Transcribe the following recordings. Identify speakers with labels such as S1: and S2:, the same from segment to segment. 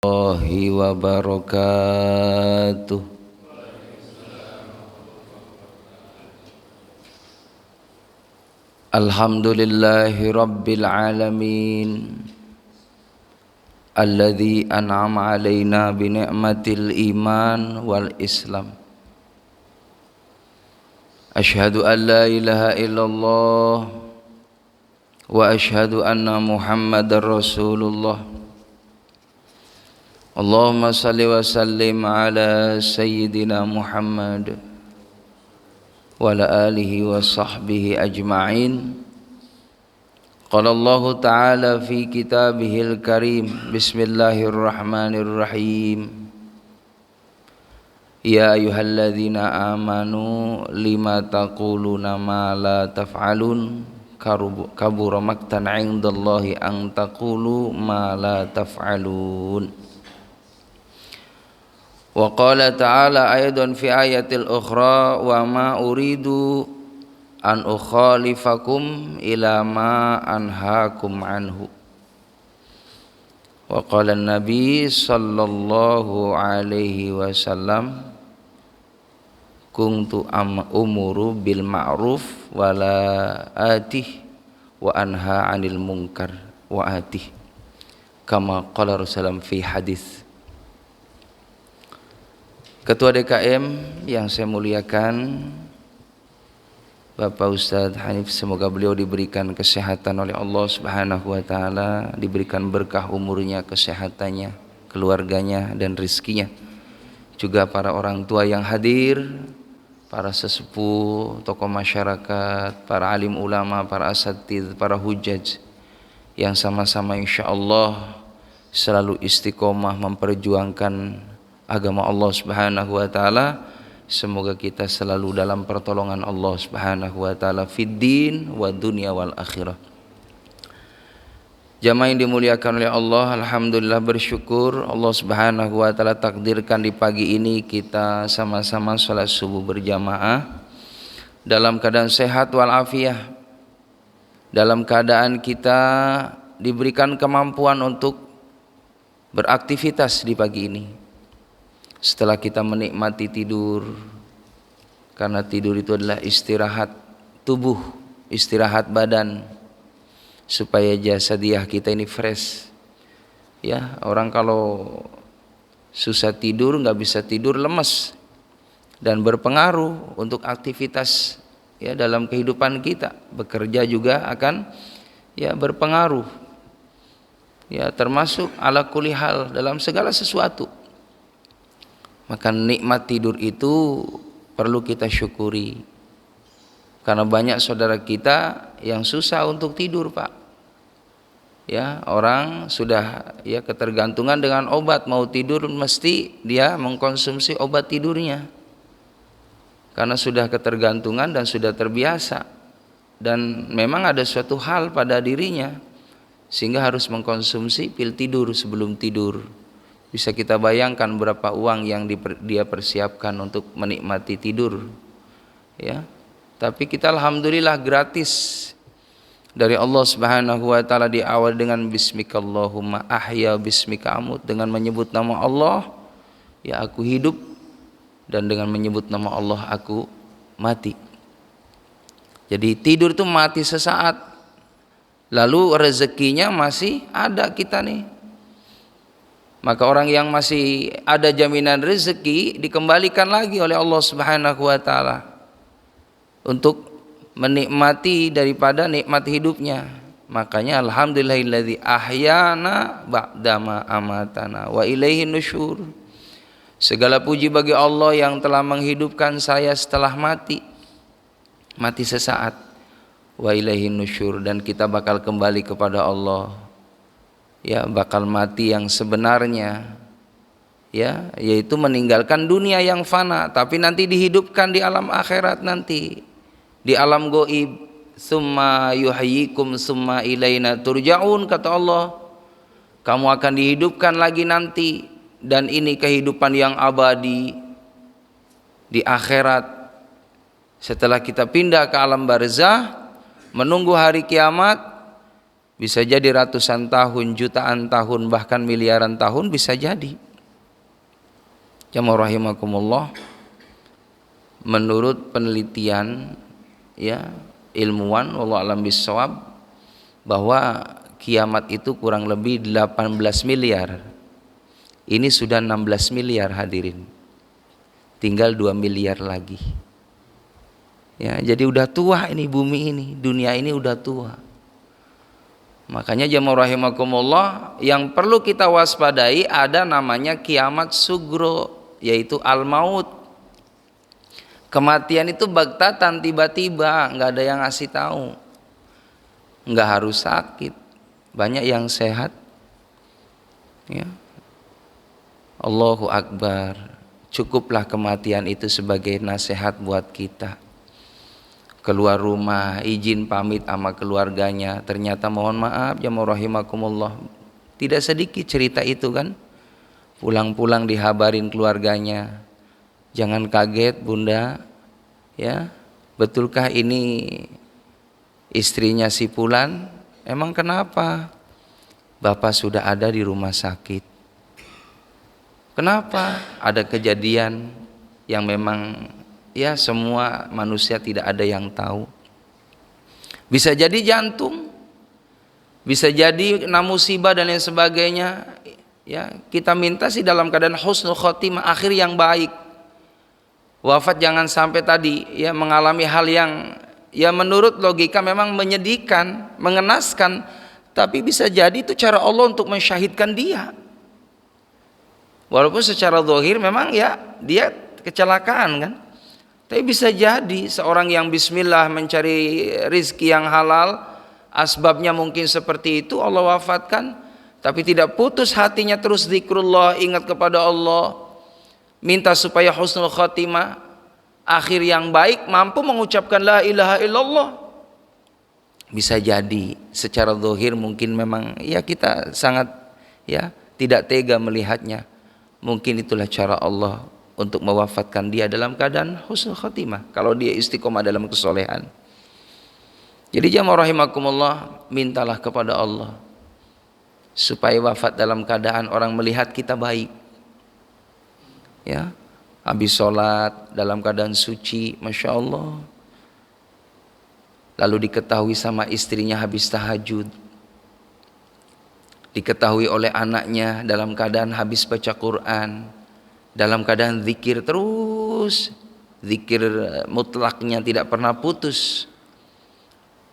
S1: warahmatullahi wabarakatuh. Alhamdulillahi rabbil alamin alladzi an'ama alaina bi ni'matil iman wal islam. Asyhadu an la ilaha illallah wa asyhadu anna Muhammadar Rasulullah. Allahumma salli wa sallim ala sayyidina Muhammad wa ala alihi wa sahbihi ajma'in. Qala Allah Ta'ala fi kitabihil karim. Bismillahirrahmanirrahim. Ya ayyuhalladzina amanu lima taquluna ma la taf'alun kabura maqtan 'indallahi an taqulu ma la taf'alun. Wa qala ta'ala aidan fi ayatil ukhra wa ma uridu an ukhalifakum ila ma anhaakum anhu. Wa qala an-nabi sallallahu alaihi wasallam kuntu umuru bil ma'ruf wa la atih wa anha 'anil munkar wa atih kama qala Rasulullah fi hadis. Ketua DKM yang saya muliakan, Bapak Ustadz Hanif, semoga beliau diberikan kesehatan oleh Allah Subhanahu wa taala, diberikan berkah umurnya, kesehatannya, keluarganya dan rezekinya. Juga para orang tua yang hadir, para sesepuh, tokoh masyarakat, para alim ulama, para asatidz, para hujaj yang sama-sama insyaallah selalu istiqomah memperjuangkan agama Allah Subhanahu wa taala. Semoga kita selalu dalam pertolongan Allah Subhanahu wa taala fid din wa dunya wal akhirah. Jamaah yang dimuliakan oleh Allah, alhamdulillah bersyukur Allah Subhanahu wa taala takdirkan di pagi ini kita sama-sama salat subuh berjamaah dalam keadaan sehat wal afiah. Dalam keadaan kita diberikan kemampuan untuk beraktivitas di pagi ini. Setelah kita menikmati tidur, karena tidur itu adalah istirahat tubuh, istirahat badan, supaya jasadiah kita ini fresh. Ya, orang kalau susah tidur, nggak bisa tidur, lemes dan berpengaruh untuk aktivitas ya dalam kehidupan kita. Bekerja juga akan ya berpengaruh. Ya, termasuk ala kulli hal dalam segala sesuatu. Maka nikmat tidur itu perlu kita syukuri. Karena banyak saudara kita yang susah untuk tidur, Pak. Ya, orang sudah ya ketergantungan dengan obat, mau tidur mesti dia mengkonsumsi obat tidurnya. Karena sudah ketergantungan dan sudah terbiasa. Dan memang ada suatu hal pada dirinya sehingga harus mengkonsumsi pil tidur sebelum tidur. Bisa kita bayangkan berapa uang yang dia persiapkan untuk menikmati tidur, ya. Tapi kita alhamdulillah gratis dari Allah Subhanahu wa taala, di awal dengan bismikallahumma ahya bismika amut, dengan menyebut nama Allah ya aku hidup, dan dengan menyebut nama Allah aku mati. Jadi tidur itu mati sesaat, lalu rezekinya masih ada kita nih. Maka orang yang masih ada jaminan rezeki dikembalikan lagi oleh Allah Subhanahu wa taala untuk menikmati daripada nikmat hidupnya. Makanya alhamdulillahilladzi ahyana ba'dama amatana wa ilaihin nusyur. Segala puji bagi Allah yang telah menghidupkan saya setelah mati sesaat. Wa ilaihin nusyur, dan kita bakal kembali kepada Allah. Ya, bakal mati yang sebenarnya, ya, yaitu meninggalkan dunia yang fana, tapi nanti dihidupkan di alam akhirat, nanti di alam goib. Summa yuhyikum summa ilaina turja'un, kata Allah, kamu akan dihidupkan lagi nanti, dan ini kehidupan yang abadi di akhirat. Setelah kita pindah ke alam barzah menunggu hari kiamat, Bisa jadi ratusan tahun, jutaan tahun, bahkan miliaran tahun bisa jadi. Jamaah rahimakumullah, menurut penelitian ya ilmuwan wallahu alam bissawab bahwa kiamat itu kurang lebih 18 miliar. Ini sudah 16 miliar hadirin. Tinggal 2 miliar lagi. Ya, jadi udah tua ini bumi ini, dunia ini udah tua. Makanya jamaah rahimakumullah, yang perlu kita waspadai ada namanya kiamat sugro, yaitu al-maut. Kematian itu bagtatan, tiba-tiba, nggak ada yang ngasih tahu. Nggak harus sakit, banyak yang sehat. Ya. Allahu Akbar. Cukuplah kematian itu sebagai nasihat buat kita. Keluar rumah, izin pamit sama keluarganya, ternyata mohon maaf jamaah rahimakumullah, tidak sedikit cerita itu kan. Pulang-pulang dihabarin keluarganya, jangan kaget bunda, ya betulkah ini istrinya si Fulan? Emang kenapa? Bapak sudah ada di rumah sakit. Kenapa? Ada kejadian yang memang ya semua manusia tidak ada yang tahu. Bisa jadi jantung, bisa jadi kena musibah dan lain sebagainya. Ya, kita minta sih dalam keadaan husnul khotimah, akhir yang baik. Wafat jangan sampai tadi ya mengalami hal yang ya menurut logika memang menyedihkan, mengenaskan, tapi bisa jadi itu cara Allah untuk mensyahidkan dia. Walaupun secara zahir memang ya dia kecelakaan kan. Tapi bisa jadi seorang yang bismillah mencari rizki yang halal, asbabnya mungkin seperti itu, Allah wafatkan, tapi tidak putus hatinya, terus zikrullah, ingat kepada Allah, minta supaya husnul khatimah, akhir yang baik, mampu mengucapkan la ilaha illallah. Bisa jadi secara zahir mungkin memang ya kita sangat ya tidak tega melihatnya. Mungkin itulah cara Allah untuk mewafatkan dia dalam keadaan husnul khatimah kalau dia istiqomah dalam kesolehan. Jadi jamaah rahimakumullah, mintalah kepada Allah supaya wafat dalam keadaan orang melihat kita baik. Ya, habis sholat dalam keadaan suci, masya Allah. Lalu diketahui sama istrinya habis tahajud, diketahui oleh anaknya dalam keadaan habis baca Quran, dalam keadaan zikir terus, zikir mutlaknya tidak pernah putus.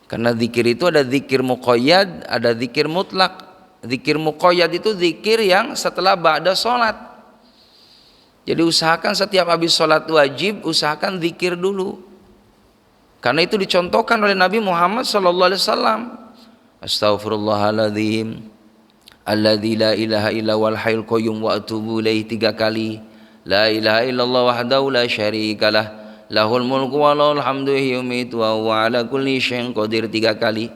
S1: Karena zikir itu ada zikir muqayyad, ada zikir mutlak. Zikir muqayyad itu zikir yang setelah ba'da sholat. Jadi usahakan setiap habis sholat wajib, usahakan zikir dulu. Karena itu dicontohkan oleh Nabi Muhammad SAW. Astaghfirullahaladzim alladzi la ilaha illa wal hayyul qayyum wa atubu ilaihi 3 kali. La ilaha illallah wahdahu la syarikalah, lahul mulku wa lahul hamdu yumitu wa huwa ala kulli syai'in qadir 3 kali.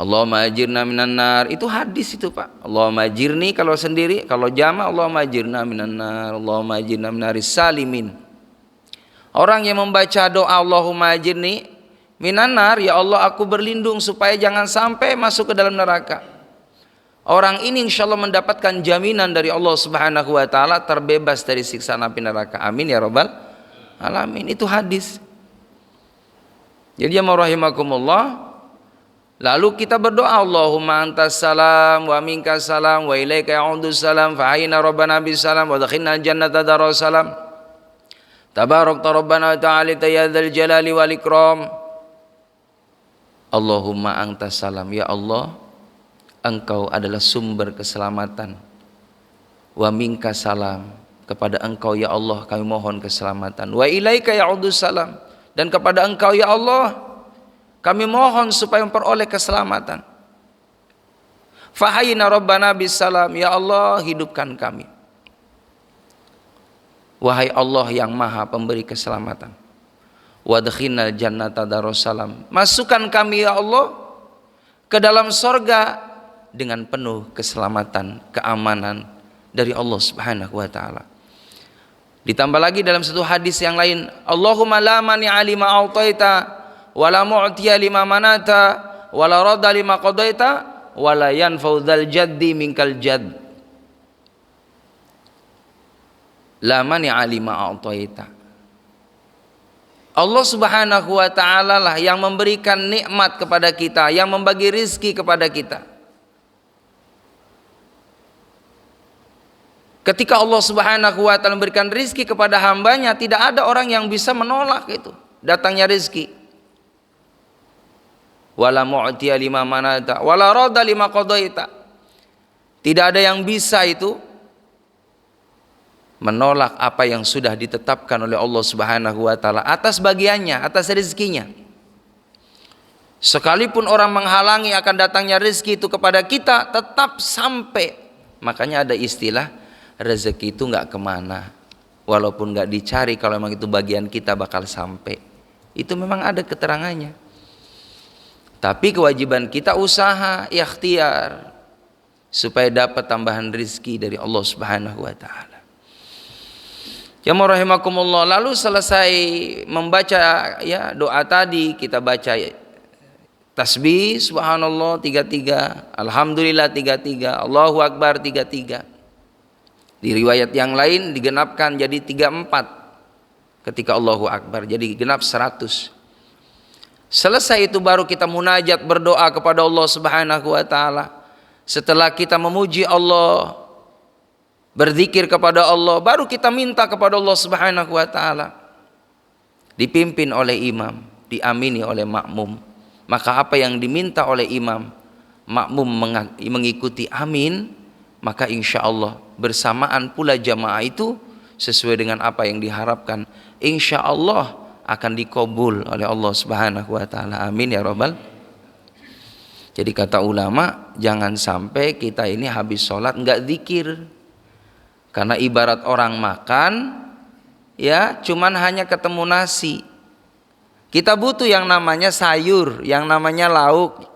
S1: Allahumma ajirna minan nar, itu hadis itu Pak. Allahumma ajirni kalau sendiri, kalau jama' Allahumma ajirna minan nar, Allahumma ajirna minaris salimin. Orang yang membaca doa Allahumma ajirni minan nar, ya Allah aku berlindung supaya jangan sampai masuk ke dalam neraka. Orang ini insya Allah mendapatkan jaminan dari Allah Subhanahu wa ta'ala terbebas dari siksa api neraka. Amin ya rabbal alamin. Itu hadis. Jadi ya rahimakumullah, lalu kita berdoa Allahumma antas salam wa minkas salam wa ilaika ya'udus salam fa hayna rabbana bis salam wa dakhilna jannata darus salam tabarakta rabbana ta'ala ya dzal jalali wal ikram. Allahumma antas salam, ya Allah Engkau adalah sumber keselamatan. Wa minka salam, kepada Engkau ya Allah kami mohon keselamatan. Wa ilaika ya'udus salam, dan kepada Engkau ya Allah kami mohon supaya memperoleh keselamatan. Fahayna rabbana bis salam, ya Allah hidupkan kami. Wahai Allah yang maha pemberi keselamatan. Wadkhilnal jannata darussalam, masukkan kami ya Allah ke dalam sorga dengan penuh keselamatan, keamanan dari Allah Subhanahu wa ta'ala. Ditambah lagi dalam satu hadis yang lain, Allahumma la mani'a lima a'taita wa la mu'tiya lima manata wala radda lima qadaita wala yanfa'u dzal jaddi minkal jadd. La mani'a lima a'taita. Allah Subhanahu wa taala lah yang memberikan nikmat kepada kita, yang membagi rizki kepada kita. Ketika Allah Subhanahu wa taala memberikan rizki kepada hambanya, tidak ada orang yang bisa menolak itu datangnya rizki. Wala mu'tiya lima manata wala radda lima qadaita. Tidak ada yang bisa itu menolak apa yang sudah ditetapkan oleh Allah Subhanahu wa taala atas bagiannya, atas rezekinya. Sekalipun orang menghalangi akan datangnya rezeki itu kepada kita, tetap sampai. Makanya ada istilah rezeki itu nggak kemana, walaupun nggak dicari, kalau memang itu bagian kita bakal sampai. Itu memang ada keterangannya. Tapi kewajiban kita usaha, ikhtiar supaya dapat tambahan rezeki dari Allah Subhanahu wa taala. Jamaah rahimakumullah, lalu selesai membaca ya doa tadi, kita baca tasbih subhanallah 33, alhamdulillah 33, Allahu akbar 33. Di riwayat yang lain digenapkan jadi 34 ketika Allahu akbar, jadi genap 100. Selesai itu baru kita munajat berdoa kepada Allah Subhanahu wa taala. Setelah kita memuji Allah, berzikir kepada Allah, baru kita minta kepada Allah Subhanahu wa taala. Dipimpin oleh imam, diamini oleh makmum. Maka apa yang diminta oleh imam, makmum mengikuti amin, maka insya Allah bersamaan pula jamaah itu sesuai dengan apa yang diharapkan, insya Allah akan dikabul oleh Allah Subhanahu wa taala. Amin ya rabbal. Jadi kata ulama, jangan sampai kita ini habis sholat enggak zikir. Karena ibarat orang makan, ya cuman hanya ketemu nasi. Kita butuh yang namanya sayur, yang namanya lauk,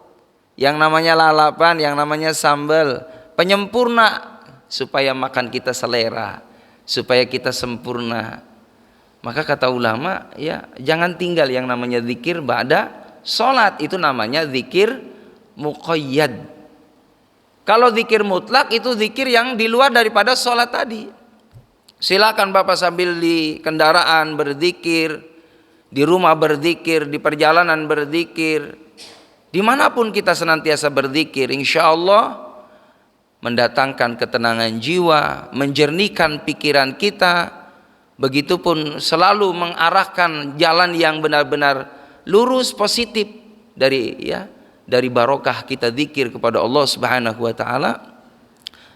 S1: yang namanya lalapan, yang namanya sambal, penyempurna supaya makan kita selera, supaya kita sempurna. Maka kata ulama, ya jangan tinggal yang namanya zikir ba'da sholat, itu namanya zikir muqayyad. Kalau zikir mutlak itu zikir yang di luar daripada sholat tadi. Silakan Bapak sambil di kendaraan berzikir, di rumah berzikir, di perjalanan berzikir, dimanapun kita senantiasa berzikir, insya Allah mendatangkan ketenangan jiwa, menjernihkan pikiran kita, begitupun selalu mengarahkan jalan yang benar-benar lurus, positif dari barokah kita zikir kepada Allah Subhanahu wa taala.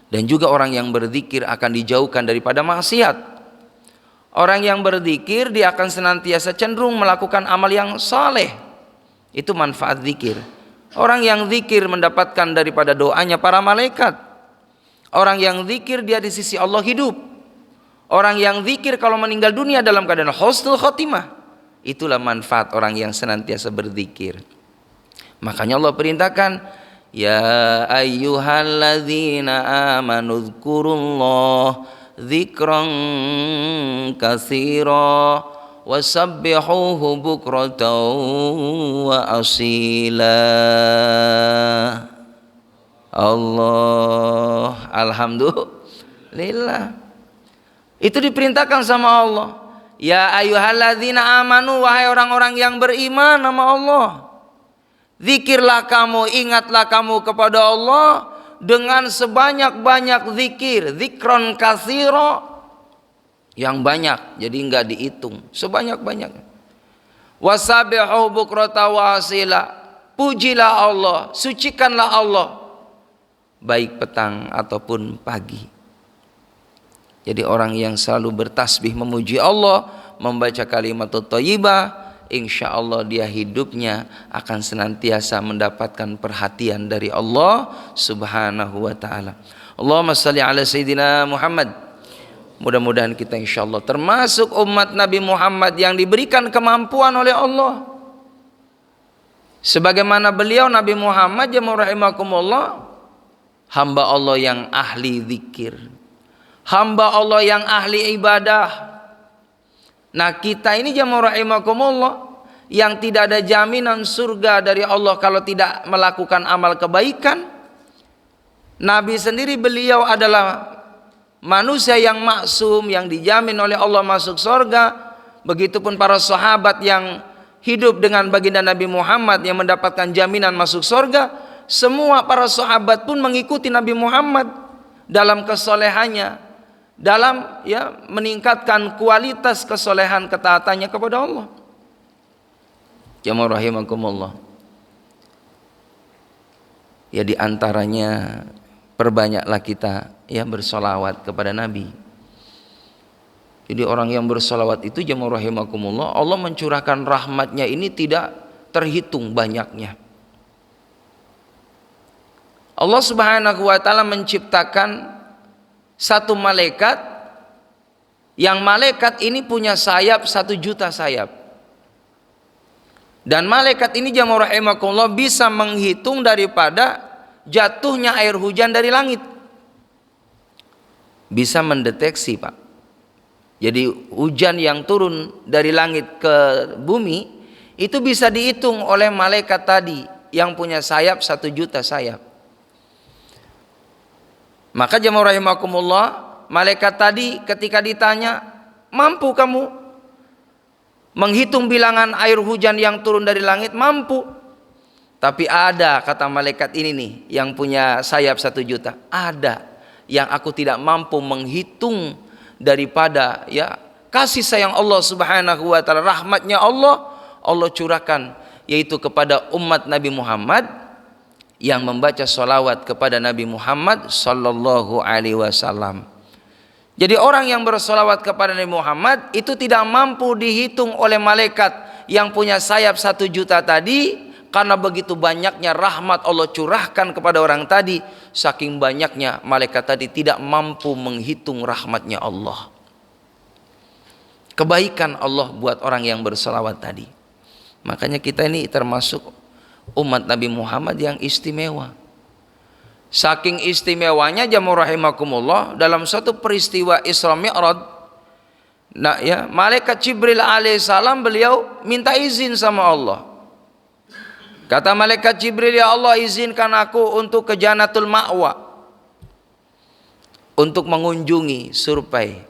S1: Dan juga orang yang berzikir akan dijauhkan daripada maksiat. Orang yang berzikir dia akan senantiasa cenderung melakukan amal yang saleh. Itu manfaat zikir. Orang yang zikir mendapatkan daripada doanya para malaikat. Orang yang zikir dia di sisi Allah hidup. Orang yang zikir kalau meninggal dunia dalam keadaan husnul khotimah. Itulah manfaat orang yang senantiasa berzikir. Makanya Allah perintahkan, ya ayyuhalladzina amanu dzkurullah dzikran katsira wasabbihuhu bukratan wa asila. Allah, alhamdulillah. Itu diperintahkan sama Allah. Ya ayyuhalladzina amanu, wahai orang-orang yang beriman nama Allah. Zikirlah kamu, ingatlah kamu kepada Allah dengan sebanyak-banyak zikir, zikron katsira, yang banyak, jadi enggak dihitung, sebanyak-banyak. Wasabihu bukrata wa asila, pujilah Allah, sucikanlah Allah, baik petang ataupun pagi. Jadi orang yang selalu bertasbih memuji Allah, membaca kalimat thayyibah, insya Allah dia hidupnya akan senantiasa mendapatkan perhatian dari Allah Subhanahu wa ta'ala. Allahumma salli ala Sayyidina Muhammad. Mudah-mudahan kita insya Allah termasuk umat Nabi Muhammad yang diberikan kemampuan oleh Allah. Sebagaimana beliau Nabi Muhammad jamaah rahimakumullah, hamba Allah yang ahli zikir, hamba Allah yang ahli ibadah. Nah kita ini jamaah rahimakumullah yang tidak ada jaminan surga dari Allah kalau tidak melakukan amal kebaikan. Nabi sendiri beliau adalah manusia yang maksum, yang dijamin oleh Allah masuk surga. Begitupun para sahabat yang hidup dengan baginda Nabi Muhammad yang mendapatkan jaminan masuk surga. Semua para sahabat pun mengikuti Nabi Muhammad dalam kesolehannya, dalam meningkatkan kualitas kesolehan ketaatannya kepada Allah. Jamaah rahimakumullah. Ya, di antaranya perbanyaklah kita bersolawat kepada Nabi. Jadi orang yang bersolawat itu, jamaah rahimakumullah, Allah mencurahkan rahmatnya ini tidak terhitung banyaknya. Allah Subhanahu wa ta'ala menciptakan satu malaikat, yang malaikat ini punya sayap 1 juta sayap. Dan malaikat ini, jamaah rahimakumullah, bisa menghitung daripada jatuhnya air hujan dari langit. Bisa mendeteksi, Pak. Jadi hujan yang turun dari langit ke bumi itu bisa dihitung oleh malaikat tadi yang punya sayap 1 juta sayap. Maka jamaah rahimakumullah, malaikat tadi ketika ditanya, mampu kamu menghitung bilangan air hujan yang turun dari langit? Mampu. Tapi ada, kata malaikat ini nih yang punya sayap 1 juta, ada yang aku tidak mampu menghitung daripada kasih sayang Allah Subhanahu wa ta'ala, rahmatnya Allah curahkan, yaitu kepada umat Nabi Muhammad yang membaca sholawat kepada Nabi Muhammad sallallahu alaihi wasallam. Jadi orang yang bersolawat kepada Nabi Muhammad itu tidak mampu dihitung oleh malaikat yang punya sayap 1 juta tadi, karena begitu banyaknya rahmat Allah curahkan kepada orang tadi. Saking banyaknya malaikat tadi tidak mampu menghitung rahmatnya Allah, kebaikan Allah buat orang yang bersolawat tadi. Makanya kita ini termasuk umat Nabi Muhammad yang istimewa. Saking istimewanya, jamaah rahimakumullah, dalam suatu peristiwa Isra Mi'raj, malaikat Jibril alaihissalam beliau minta izin sama Allah. Kata malaikat Jibril, ya Allah, izinkan aku untuk ke Jannatul Ma'wa, untuk mengunjungi surpai.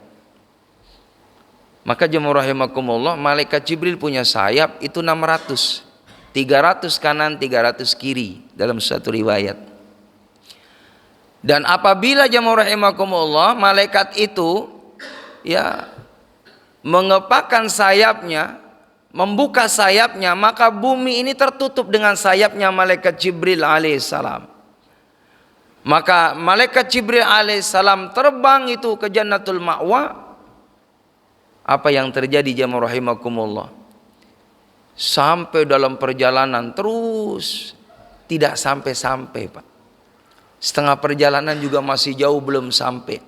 S1: Maka jemaah rahimakumullah, malaikat Jibril punya sayap itu 600, 300 kanan, 300 kiri dalam satu riwayat. Dan apabila jemaah rahimakumullah, malaikat itu mengepakkan sayapnya, membuka sayapnya, maka bumi ini tertutup dengan sayapnya malaikat Jibril alaihissalam. Maka malaikat Jibril alaihissalam terbang itu ke Jannatul Ma'wa. Apa yang terjadi jamaah rahimakumullah? Sampai dalam perjalanan terus tidak sampai-sampai, Pak. Setengah perjalanan juga masih jauh belum sampai.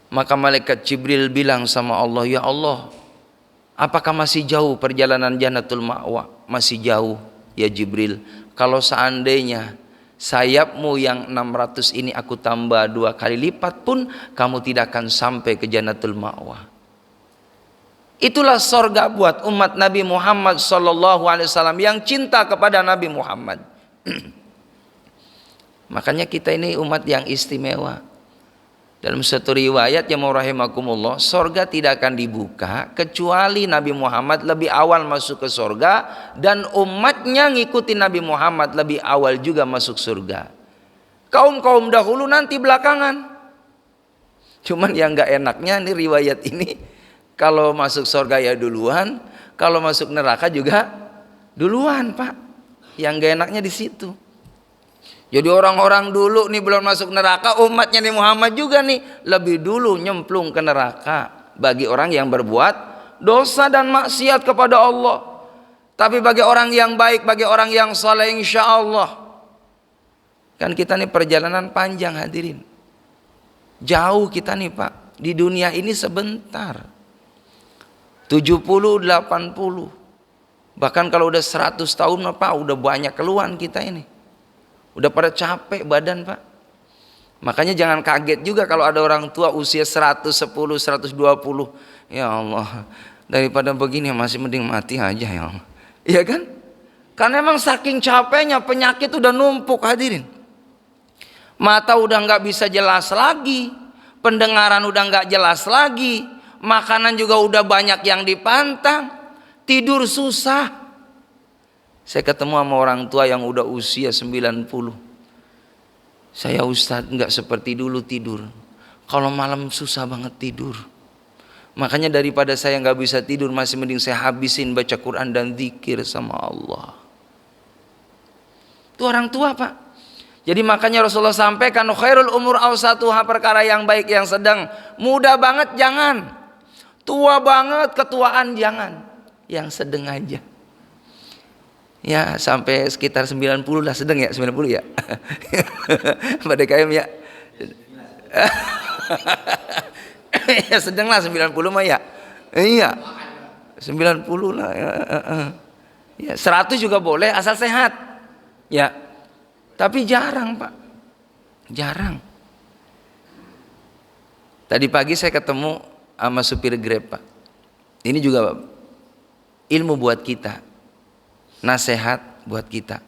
S1: Maka malaikat Jibril bilang sama Allah, ya Allah, apakah masih jauh perjalanan Jannatul Ma'wa? Masih jauh ya Jibril. Kalau seandainya sayapmu yang 600 ini aku tambah 2 kali lipat pun, kamu tidak akan sampai ke Jannatul Ma'wa. Itulah sorga buat umat Nabi Muhammad SAW yang cinta kepada Nabi Muhammad. Makanya kita ini umat yang istimewa. Dalam satu riwayat yang rahimakumullah, sorga tidak akan dibuka kecuali Nabi Muhammad lebih awal masuk ke sorga, dan umatnya ngikuti Nabi Muhammad lebih awal juga masuk surga. Kaum-kaum dahulu nanti belakangan. Cuman yang gak enaknya nih riwayat ini, kalau masuk sorga ya duluan, kalau masuk neraka juga duluan, Pak. Yang gak enaknya di situ. Jadi orang-orang dulu nih belum masuk neraka, umatnya nih Muhammad juga nih lebih dulu nyemplung ke neraka bagi orang yang berbuat dosa dan maksiat kepada Allah. Tapi bagi orang yang baik, bagi orang yang saleh, insya Allah, kan kita nih perjalanan panjang hadirin. Jauh kita nih Pak, di dunia ini sebentar, 70, 80, bahkan kalau udah 100 tahun Pak udah banyak keluhan kita ini. Udah pada capek badan, Pak. Makanya jangan kaget juga kalau ada orang tua usia 110, 120. Ya Allah, Daripada begini masih mending mati aja ya. Iya kan? Karena emang saking capeknya penyakit udah numpuk hadirin. Mata udah nggak bisa jelas lagi, pendengaran udah nggak jelas lagi, makanan juga udah banyak yang dipantang, tidur susah. Saya ketemu sama orang tua yang udah usia 90. Saya, Ustadz, nggak seperti dulu tidur. Kalau malam susah banget tidur. Makanya daripada saya nggak bisa tidur, masih mending saya habisin baca Quran dan zikir sama Allah. Itu orang tua, Pak. Jadi makanya Rasulullah sampaikan, khairul umur awsatuha, perkara yang baik yang sedang. Muda banget jangan, tua banget ketuaan jangan, yang sedang aja. Ya sampai sekitar 90 lah, sedang ya 90 ya. Pada KM ya. Ya sedang lah 90 mah ya. Iya. 90 lah ya. Ya 100 juga boleh asal sehat. Ya. Tapi jarang, Pak. Jarang. Tadi pagi saya ketemu sama supir Grab, Pak. Ini juga ilmu buat kita. Nasihat buat kita.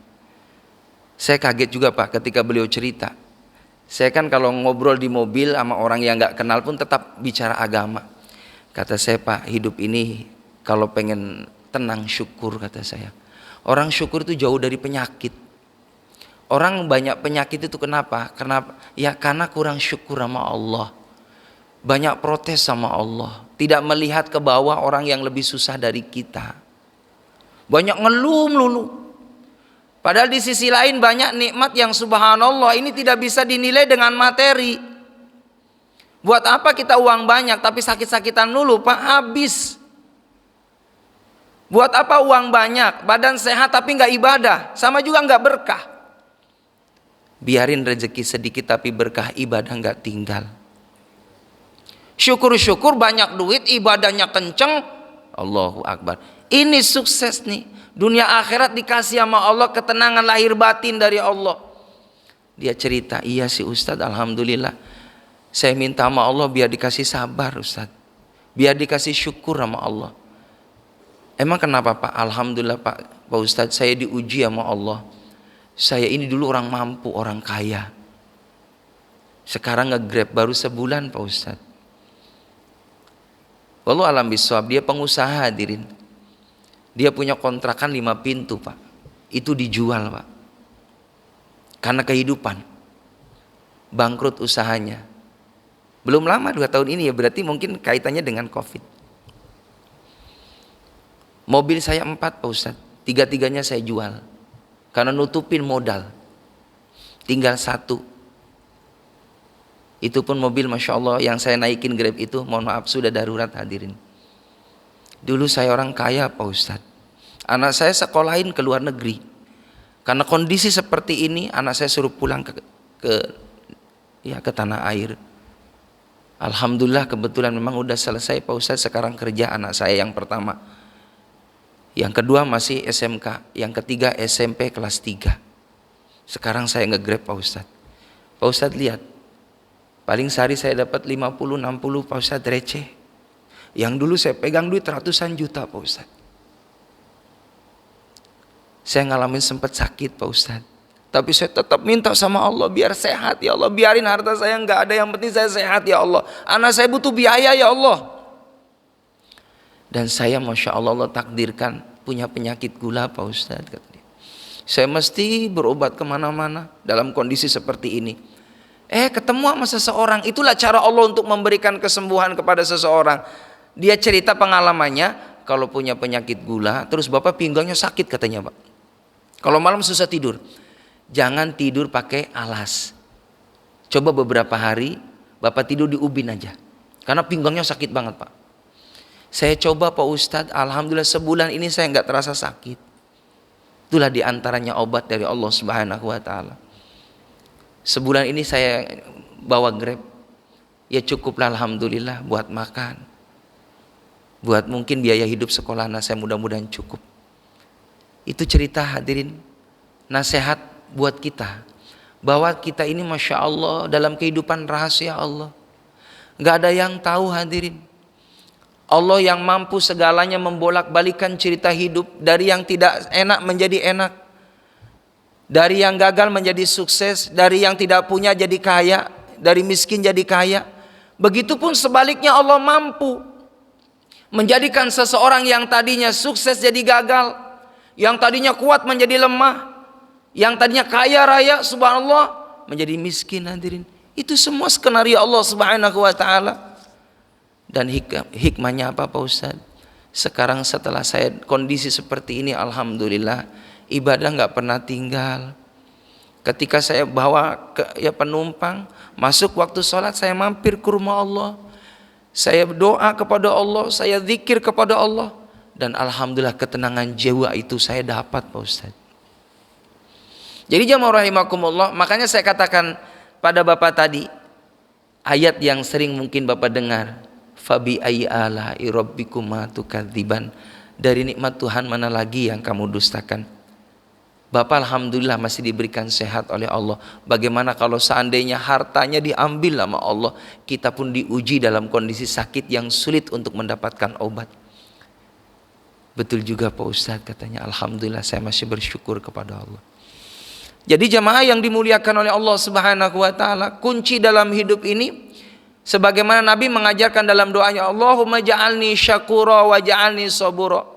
S1: Saya kaget juga, Pak, ketika beliau cerita. Saya kan kalau ngobrol di mobil sama orang yang gak kenal pun tetap bicara agama. Kata saya, Pak, hidup ini kalau pengen tenang syukur, kata saya. Orang syukur itu jauh dari penyakit. Orang banyak penyakit itu kenapa? Karena kurang syukur sama Allah. Banyak protes sama Allah. Tidak melihat ke bawah orang yang lebih susah dari kita. Banyak ngeluh melulu. Padahal di sisi lain banyak nikmat yang subhanallah ini tidak bisa dinilai dengan materi. Buat apa kita uang banyak tapi sakit-sakitan dulu, Pak, habis. Buat apa uang banyak, badan sehat tapi nggak ibadah, sama juga nggak berkah. Biarin rezeki sedikit tapi berkah ibadah nggak tinggal. Syukur-syukur banyak duit, ibadahnya kenceng, Allahu Akbar. Ini sukses nih. Dunia akhirat dikasih sama Allah, ketenangan lahir batin dari Allah. Dia cerita, iya sih Ustadz, alhamdulillah. Saya minta sama Allah biar dikasih sabar, Ustadz. Biar dikasih syukur sama Allah. Emang kenapa, Pak? Alhamdulillah, Pak Ustadz, saya diuji sama Allah. Saya ini dulu orang mampu, orang kaya. Sekarang nge-Grab baru sebulan, Pak Ustadz. Wallahu alam bisawab, dia pengusaha hadirin. Dia punya kontrakan 5 pintu, Pak. Itu dijual, Pak. Karena kehidupan. Bangkrut usahanya. Belum lama 2 tahun ini ya, berarti mungkin kaitannya dengan Covid. Mobil saya 4, Pak Ustadz. 3-tiganya saya jual. Karena nutupin modal. Tinggal 1. Itu pun mobil Masya Allah yang saya naikin Grab itu, mohon maaf sudah darurat hadirin. Dulu saya orang kaya, Pak Ustadz. Anak saya sekolahin ke luar negeri. Karena kondisi seperti ini, anak saya suruh pulang ke tanah air. Alhamdulillah kebetulan memang udah selesai, Pak Ustadz. Sekarang kerja anak saya yang pertama. Yang kedua masih SMK. Yang ketiga SMP kelas 3. Sekarang saya nge-Grab, Pak Ustadz. Pak Ustadz lihat. Paling sehari saya dapat 50-60, Pak Ustadz, receh. Yang dulu saya pegang duit ratusan juta, Pak Ustadz. Saya ngalamin sempat sakit, Pak Ustadz. Tapi saya tetap minta sama Allah biar sehat ya Allah. Biarin harta saya nggak ada, yang penting saya sehat ya Allah. Anak saya butuh biaya ya Allah. Dan saya Masya Allah, Allah takdirkan punya penyakit gula, Pak Ustadz. Kata dia. Saya mesti berobat kemana-mana dalam kondisi seperti ini. Ketemu sama seseorang. Itulah cara Allah untuk memberikan kesembuhan kepada seseorang. Dia cerita pengalamannya, kalau punya penyakit gula, terus bapak pinggangnya sakit katanya, Pak. Kalau malam susah tidur, jangan tidur pakai alas. Coba beberapa hari bapak tidur di ubin aja, karena pinggangnya sakit banget, Pak. Saya coba, Pak Ustadz, alhamdulillah sebulan ini saya nggak terasa sakit. Itulah diantaranya obat dari Allah Subhanahu Wa Taala. Sebulan ini saya bawa Grab, ya cukuplah alhamdulillah buat makan, buat mungkin biaya hidup sekolah anak saya mudah-mudahan cukup. Itu cerita hadirin, nasihat buat kita, bahwa kita ini Masya Allah dalam kehidupan rahasia Allah. Gak ada yang tahu hadirin. Allah yang mampu segalanya membolak-balikan cerita hidup dari yang tidak enak menjadi enak, dari yang gagal menjadi sukses, dari yang tidak punya jadi kaya, dari miskin jadi kaya. Begitupun sebaliknya, Allah mampu menjadikan seseorang yang tadinya sukses jadi gagal, yang tadinya kuat menjadi lemah, yang tadinya kaya raya subhanallah menjadi miskin. Hadirin, itu semua skenario Allah Subhanahu wa taala. Dan hikmahnya apa Pak Ustadz? Sekarang setelah saya kondisi seperti ini, alhamdulillah, ibadah nggak pernah tinggal. Ketika saya bawa penumpang, masuk waktu sholat, saya mampir ke rumah Allah, saya doa kepada Allah, saya zikir kepada Allah, dan alhamdulillah ketenangan jiwa itu saya dapat Pak Ustadz. Jadi jamaah rahimakumullah, makanya saya katakan pada Bapak tadi, ayat yang sering mungkin Bapak dengar, fabi ayyi ala'i rabbikuma tukadziban, dari nikmat Tuhan mana lagi yang kamu dustakan. Bapak alhamdulillah masih diberikan sehat oleh Allah. Bagaimana kalau seandainya hartanya diambil sama Allah, kita pun diuji dalam kondisi sakit yang sulit untuk mendapatkan obat. Betul juga Pak Ustadz katanya, alhamdulillah saya masih bersyukur kepada Allah. Jadi jamaah yang dimuliakan oleh Allah Subhanahu wa taala, kunci dalam hidup ini sebagaimana Nabi mengajarkan dalam doanya, Allahumma ja'alni syakura wa ja'alni sabura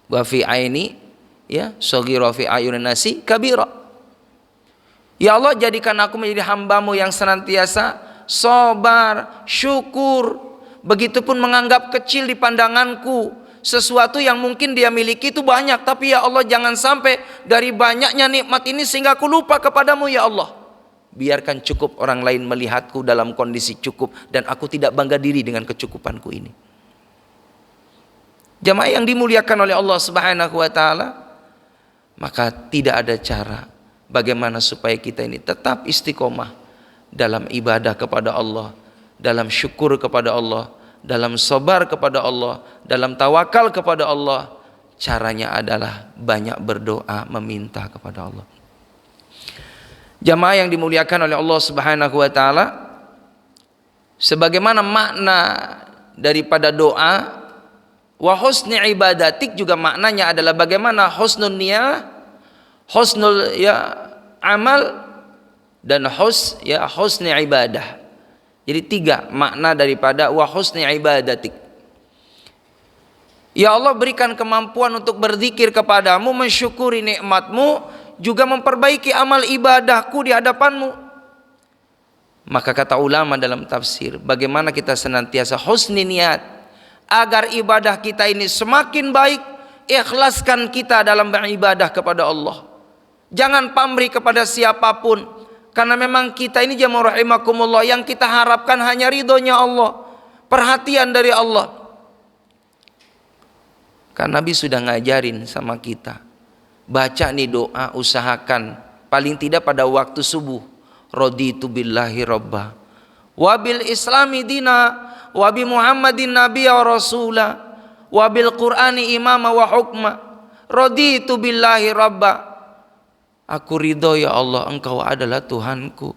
S1: wa fi aini shaghira fi ayunin nasi kabira. Ya Allah, jadikan aku menjadi hambamu yang senantiasa sabar, syukur, begitupun menganggap kecil di pandanganku sesuatu yang mungkin dia miliki itu banyak, tapi ya Allah jangan sampai dari banyaknya nikmat ini sehingga aku lupa kepadamu ya Allah. Biarkan cukup orang lain melihatku dalam kondisi cukup dan aku tidak bangga diri dengan kecukupanku ini. Jamaah yang dimuliakan oleh Allah Subhanahu wa taala, maka tidak ada cara bagaimana supaya kita ini tetap istiqomah dalam ibadah kepada Allah, dalam syukur kepada Allah, dalam sabar kepada Allah, dalam tawakal kepada Allah. Caranya adalah banyak berdoa, meminta kepada Allah. Jamaah yang dimuliakan oleh Allah Subhanahu wa taala, sebagaimana makna daripada doa, wa husni ibadatik juga maknanya adalah bagaimana husnul niyah, husnul amal, dan husni ibadah. Jadi 3 makna daripada wa husni ibadatik. Ya Allah, berikan kemampuan untuk berzikir kepadamu, mensyukuri nikmatmu, juga memperbaiki amal ibadahku di hadapanmu. Maka kata ulama dalam tafsir, bagaimana kita senantiasa husni niat agar ibadah kita ini semakin baik. Ikhlaskan kita dalam beribadah kepada Allah, jangan pamrih kepada siapapun, karena memang kita ini jamaah rahimakumullah yang kita harapkan hanya ridhonya Allah, perhatian dari Allah. Karena Nabi sudah ngajarin sama kita, baca nih doa, usahakan paling tidak pada waktu subuh, raditu billahi robba wa bil islami dina wa bi muhammadin nabiyya wa rasula wa bil qur'ani imama wa hukma, raditu billahi robba, aku ridho ya Allah, engkau adalah Tuhanku.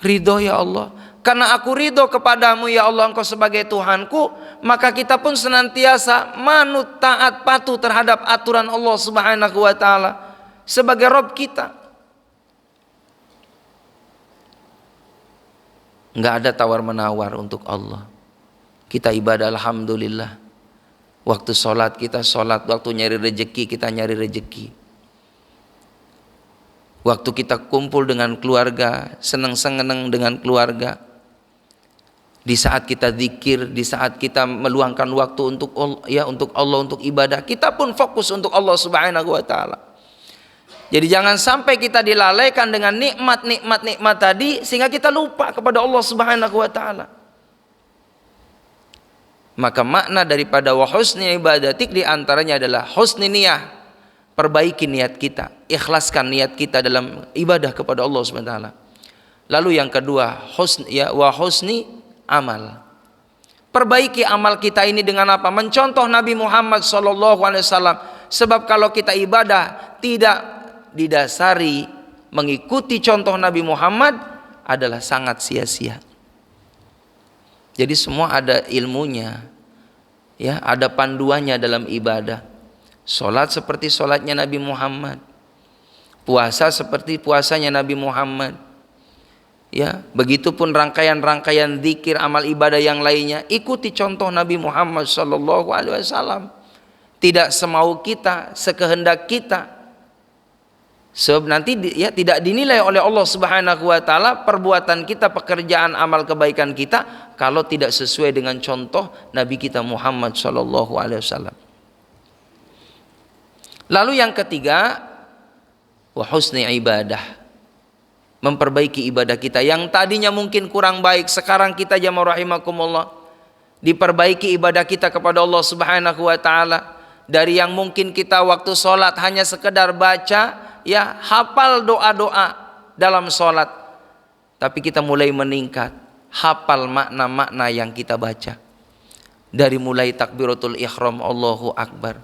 S1: Ridho ya Allah, karena aku ridho kepadamu ya Allah, engkau sebagai Tuhanku, maka kita pun senantiasa manut, taat, patuh terhadap aturan Allah Subhanahu wa taala sebagai Rabb kita. Enggak ada tawar-menawar untuk Allah. Kita ibadah alhamdulillah. Waktu sholat kita sholat, waktu nyari rezeki kita nyari rezeki. Waktu kita kumpul dengan keluarga, senang-senang dengan keluarga. Di saat kita zikir, di saat kita meluangkan waktu untuk Allah, untuk ibadah, kita pun fokus untuk Allah Subhanahu wa taala. Jadi jangan sampai kita dilalaikan dengan nikmat tadi sehingga kita lupa kepada Allah Subhanahu wa taala. Maka makna daripada wa husni ibadatik di antaranya adalah husni niyah. Perbaiki niat kita, ikhlaskan niat kita dalam ibadah kepada Allah Subhanahu wa taala. Lalu yang kedua, wa husni amal. Perbaiki amal kita ini dengan apa? Mencontoh Nabi Muhammad SAW. Sebab kalau kita ibadah tidak didasari mengikuti contoh Nabi Muhammad adalah sangat sia-sia. Jadi semua ada ilmunya, ya, ada panduannya dalam ibadah. Salat seperti salatnya Nabi Muhammad, puasa seperti puasanya Nabi Muhammad. Ya, begitupun rangkaian-rangkaian zikir, amal ibadah yang lainnya, ikuti contoh Nabi Muhammad sallallahu alaihi wasallam. Tidak semau kita, sekehendak kita. Sebab nanti ya tidak dinilai oleh Allah Subhanahu wa taala perbuatan kita, pekerjaan amal kebaikan kita kalau tidak sesuai dengan contoh Nabi kita Muhammad sallallahu alaihi wasallam. Lalu yang ketiga, wa husni ibadah. Memperbaiki ibadah kita yang tadinya mungkin kurang baik, sekarang kita jamaah rahimakumullah diperbaiki ibadah kita kepada Allah Subhanahu wa taala. Dari yang mungkin kita waktu sholat hanya sekedar baca, ya, hafal doa-doa dalam sholat, tapi kita mulai meningkat, hafal makna-makna yang kita baca. Dari mulai takbiratul ihram, Allahu Akbar,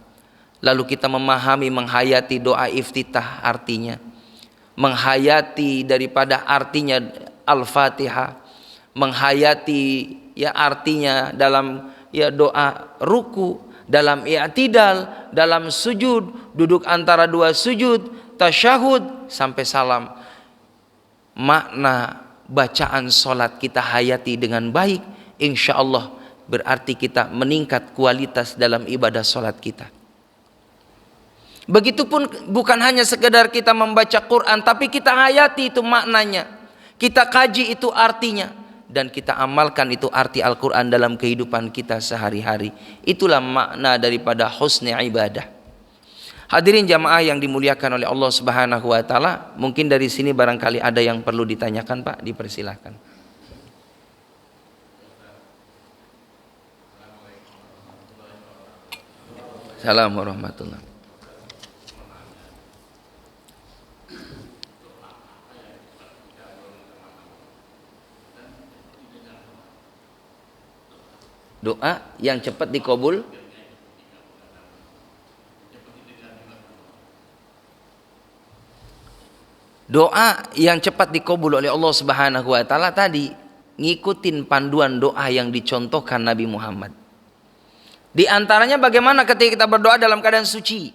S1: lalu kita memahami, menghayati doa iftitah artinya, menghayati daripada artinya Al-Fatihah, menghayati ya artinya dalam ya doa ruku, dalam i'tidal, dalam sujud, duduk antara dua sujud, tasyahud sampai salam. Makna bacaan salat kita hayati dengan baik, insya Allah berarti kita meningkat kualitas dalam ibadah salat kita. Begitupun bukan hanya sekedar kita membaca Quran, tapi kita hayati itu maknanya, kita kaji itu artinya, dan kita amalkan itu arti Al-Quran dalam kehidupan kita sehari-hari. Itulah makna daripada husni ibadah. Hadirin jamaah yang dimuliakan oleh Allah Subhanahu wa taala, mungkin dari sini barangkali ada yang perlu ditanyakan, Pak, dipersilahkan. Assalamualaikum warahmatullahi wabarakatuh. Doa yang cepat dikabul. Doa yang cepat dikabul oleh Allah Subhanahu wa taala tadi ngikutin panduan doa yang dicontohkan Nabi Muhammad. Di antaranya bagaimana ketika kita berdoa dalam keadaan suci,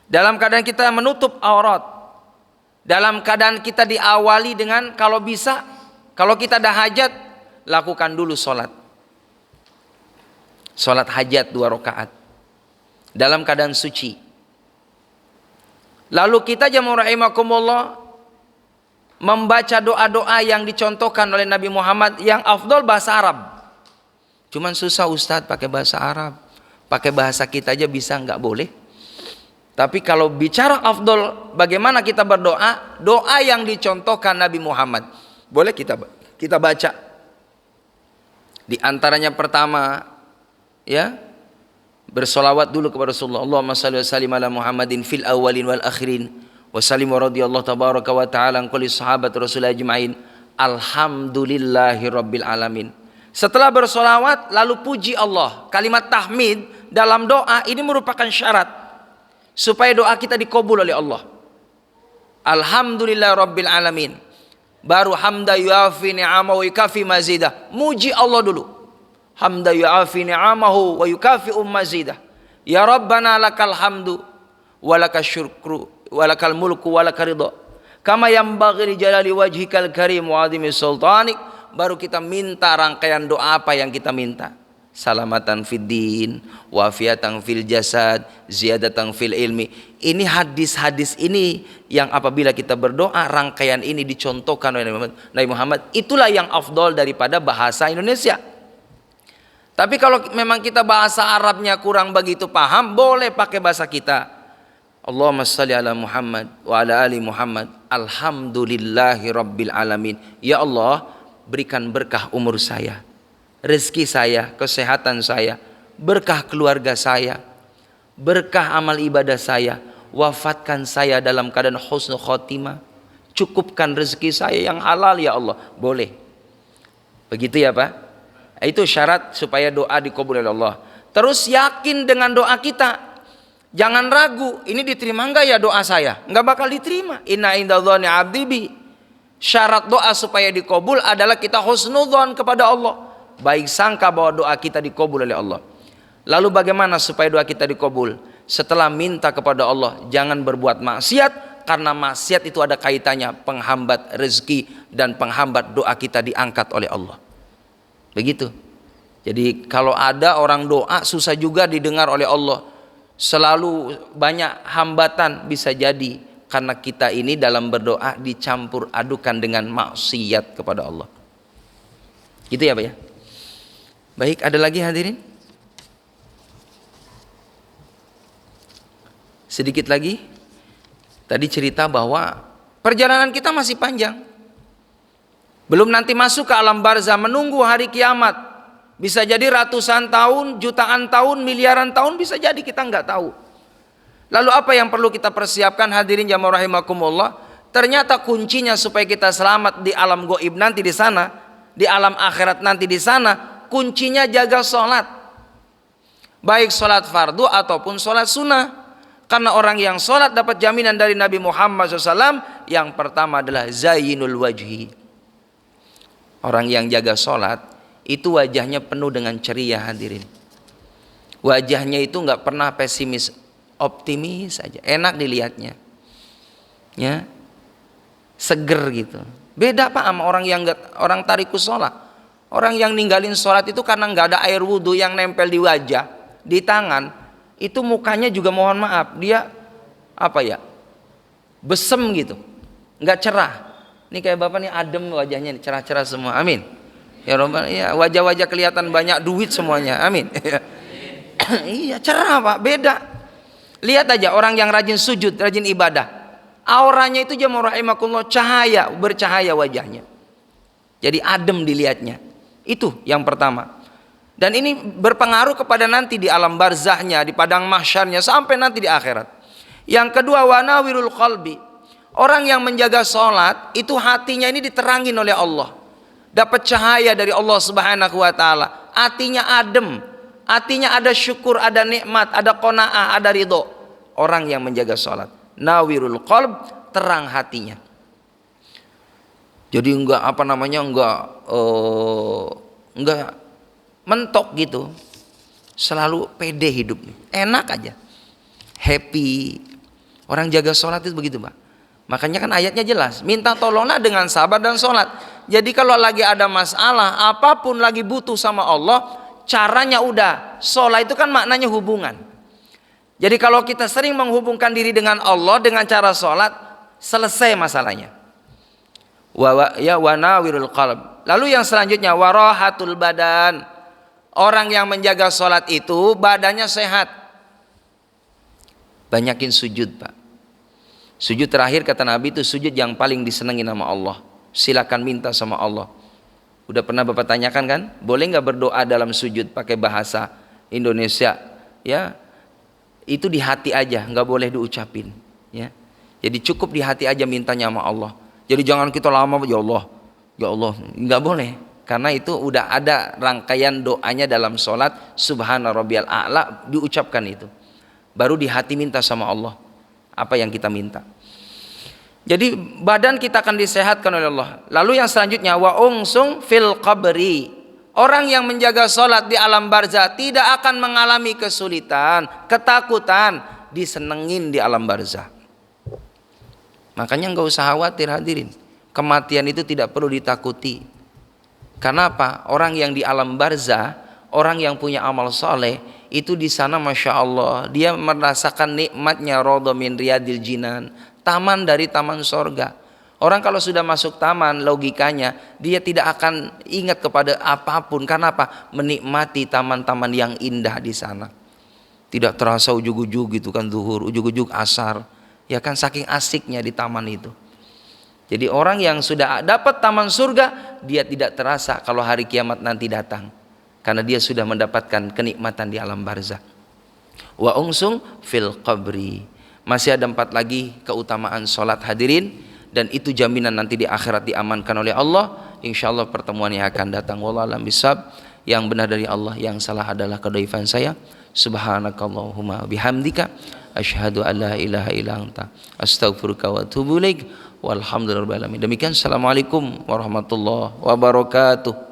S1: dalam keadaan kita menutup aurat, dalam keadaan kita diawali dengan kalau bisa, kalau kita ada hajat, lakukan dulu sholat hajat 2 rakaat dalam keadaan suci. Lalu kita jamaah rahimakumullah membaca doa-doa yang dicontohkan oleh Nabi Muhammad yang afdol bahasa Arab. Cuman susah Ustadz pakai bahasa Arab, pakai bahasa kita aja bisa nggak boleh. Tapi kalau bicara afdol bagaimana kita berdoa, doa yang dicontohkan Nabi Muhammad boleh kita baca. Di antaranya pertama, ya, bersolawat dulu kepada Rasulullah. Allahumma salli wa sallim ala Muhammadin fil awwalin wal akhirin wa sallim wa radiyallahu tabaraka wa ta'ala an kulli sahabat Rasulullah ajma'in. Alhamdulillahi rabbil alamin. Setelah bersolawat lalu puji Allah. Kalimat tahmid dalam doa ini merupakan syarat supaya doa kita dikabul oleh Allah. Alhamdulillah rabbil alamin. Baru hamda yuafi ni'amahu wa yukafi mazidah. Muji Allah dulu. Hamda yu'afi ni'amahu wa yukafi'u mazidah. Ya Rabbana lakal hamdu wa lakal syukru wa lakal mulku wa lakal ridha kama yanbaghi li jalali wajhikal karim wa 'azimi sultanik. Baru kita minta rangkaian doa apa yang kita minta. Salamatan fid din, wafiatan fil jasad, ziyadatan fil ilmi. Ini hadis-hadis ini yang apabila kita berdoa rangkaian ini dicontohkan oleh Nabi Muhammad, itulah yang afdol daripada bahasa Indonesia. Tapi kalau memang kita bahasa Arabnya kurang begitu paham, boleh pakai bahasa kita. Allahumma shalli ala Muhammad wa ala ali Muhammad. Alhamdulillahi rabbil alamin. Ya Allah, berikan berkah umur saya, rezeki saya, kesehatan saya, berkah keluarga saya, berkah amal ibadah saya. Wafatkan saya dalam keadaan husnul khotimah. Cukupkan rezeki saya yang halal ya Allah. Boleh. Begitu ya Pak? Itu syarat supaya doa dikabul oleh Allah. Terus yakin dengan doa kita. Jangan ragu, ini diterima enggak ya doa saya? Enggak bakal diterima. Inna indadhani abdi bi. Syarat doa supaya dikabul adalah kita husnudzon kepada Allah. baik sangka bahwa doa kita dikabul oleh Allah. Lalu bagaimana supaya doa kita dikabul? Setelah minta kepada Allah, jangan berbuat maksiat, karena maksiat itu ada kaitannya penghambat rezeki dan penghambat doa kita diangkat oleh Allah. Begitu. Jadi kalau ada orang doa susah juga didengar oleh Allah, selalu banyak hambatan, bisa jadi karena kita ini dalam berdoa dicampur adukan dengan maksiat kepada Allah. Gitu ya Pak ya. Baik, ada lagi hadirin? Sedikit lagi. Tadi cerita bahwa perjalanan kita masih panjang. Belum nanti masuk ke alam barzah, menunggu hari kiamat. Bisa jadi ratusan tahun, jutaan tahun, miliaran tahun, bisa jadi kita nggak tahu. Lalu apa yang perlu kita persiapkan hadirin jamaah rahimakumullah? Ternyata kuncinya supaya kita selamat di alam gaib nanti di sana, di alam akhirat nanti di sana, kuncinya jaga sholat. Baik sholat fardu ataupun sholat sunnah. Karena orang yang sholat dapat jaminan dari Nabi Muhammad SAW. Yang pertama adalah zayyinul wajhi. Orang yang jaga sholat itu wajahnya penuh dengan ceria hadirin. Wajahnya itu nggak pernah pesimis, optimis saja, enak dilihatnya, ya, seger gitu. Beda Pak sama orang yang orang tarikus sholat. Orang yang ninggalin sholat itu karena nggak ada air wudhu yang nempel di wajah, di tangan. Itu mukanya juga mohon maaf, dia apa ya, besem gitu, nggak cerah. Ini kayak bapak nih adem wajahnya, cerah-cerah semua, amin. Ya Rabbal, ya wajah-wajah kelihatan banyak duit semuanya, amin. Iya cerah Pak, beda. Lihat aja orang yang rajin sujud, rajin ibadah, auranya itu jamaah rahimakumullah cahaya, bercahaya wajahnya. Jadi adem dilihatnya. Itu yang pertama. Dan ini berpengaruh kepada nanti di alam barzahnya, di padang mahsyarnya, sampai nanti di akhirat. Yang kedua, wanawirul qalbi. Orang yang menjaga sholat, itu hatinya ini diterangin oleh Allah. Dapat cahaya dari Allah Subhanahu wa ta'ala. Hatinya adem. Hatinya ada syukur, ada nikmat, ada qanaah, ada ridho. Orang yang menjaga sholat. Nawirul qalb, terang hatinya. Jadi enggak mentok gitu, selalu pede hidupnya, enak aja, happy. Orang jaga sholat itu begitu Pak. Makanya kan ayatnya jelas, minta tolonglah dengan sabar dan sholat. Jadi kalau lagi ada masalah, apapun lagi butuh sama Allah, caranya udah, sholat itu kan maknanya hubungan. Jadi kalau kita sering menghubungkan diri dengan Allah dengan cara sholat, selesai masalahnya. Wanawirul qalb. Lalu yang selanjutnya, warahatul badan. Orang yang menjaga sholat itu badannya sehat. Banyakin sujud Pak. Sujud terakhir kata Nabi itu sujud yang paling disenangi nama Allah. Silakan minta sama Allah. Udah pernah Bapak tanyakan kan? Boleh nggak berdoa dalam sujud pakai bahasa Indonesia? Ya, itu di hati aja, nggak boleh diucapin. Ya, jadi cukup di hati aja mintanya sama Allah. Jadi jangan kita lama ya Allah, nggak boleh. Karena itu udah ada rangkaian doanya dalam sholat, subhana rabbiyal a'la, diucapkan itu. Baru di hati minta sama Allah apa yang kita minta. Jadi badan kita akan disehatkan oleh Allah. Lalu yang selanjutnya, wa ungsung fil qabri. Orang yang menjaga sholat di alam barzah tidak akan mengalami kesulitan, ketakutan, disenengin di alam barzah. Makanya nggak usah khawatir hadirin. Kematian itu tidak perlu ditakuti. Karena apa? Orang yang di alam barzah, orang yang punya amal soleh, itu di sana masya Allah, dia merasakan nikmatnya radha min riyadil jinan, taman dari taman sorga. Orang kalau sudah masuk taman, logikanya dia tidak akan ingat kepada apapun. Karena apa? Menikmati taman-taman yang indah di sana. Tidak terasa ujug-ujug gitu kan zuhur, ujug-ujug asar. Ya kan saking asiknya di taman itu. Jadi orang yang sudah dapat taman surga, dia tidak terasa kalau hari kiamat nanti datang. Karena dia sudah mendapatkan kenikmatan di alam barzah. Wa ungsung fil qabri. Masih ada 4 lagi keutamaan sholat hadirin. Dan itu jaminan nanti di akhirat diamankan oleh Allah. InsyaAllah pertemuan yang akan datang. Wallahu a'lam bishawab. Yang benar dari Allah, yang salah adalah kedaifan saya. Subhanakallahumma bihamdika asyhadu an la ilaha illa anta astaghfiruka wa atubu ilaik. Walhamdulillahirabbil alamin. Demikian, assalamualaikum warahmatullahi wabarakatuh.